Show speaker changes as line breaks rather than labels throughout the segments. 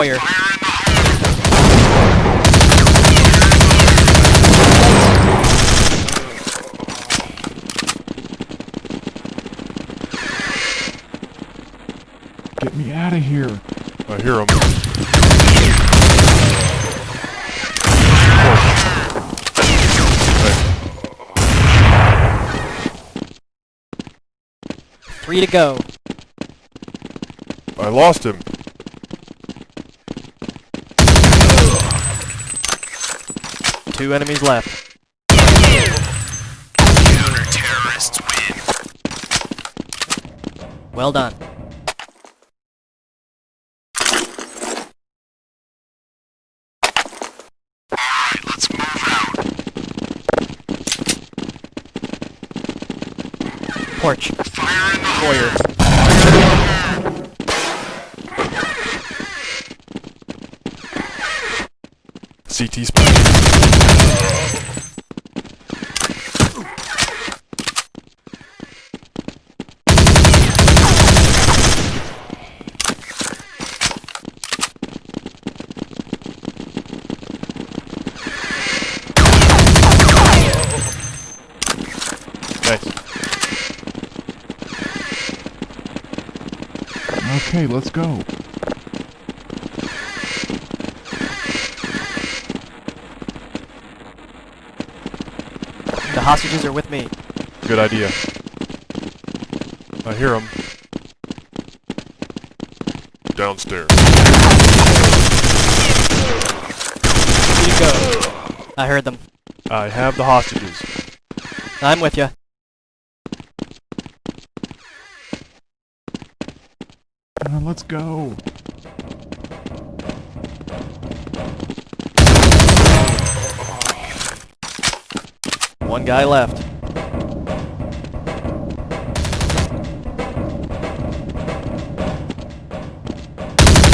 Foyer.
Get me out of here.
I hear him.
Three to go.
I lost him.
Two enemies left.
Counter-terrorists win.
Well done.
Alright, let's move out.
Porch.
Fire in the
Foyer.
CT spot. Nice.
Okay, let's go.
The hostages are with me.
Good idea. I hear him. Downstairs.
Three to go. I heard them.
I have the hostages.
I'm with you.
Let's go.
One guy left.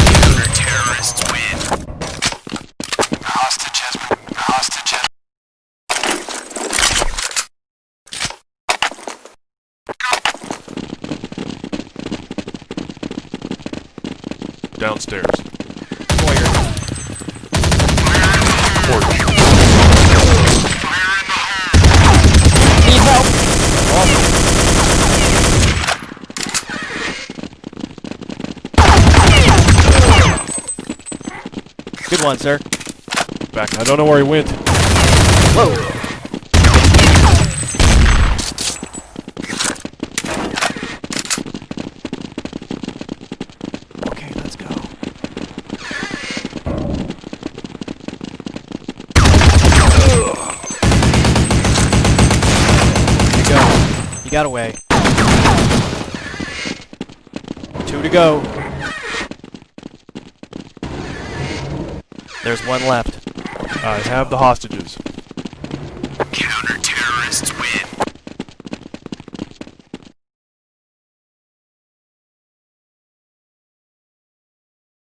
Counter-terrorists win. Hostage has been... Hostage has...
Downstairs.
Foyer.
Porch.
Need help. Good one, sir.
Back. I don't know where he went.
Whoa. Okay, let's go. Here you go. You got away. Two to go. There's one left.
I have the hostages.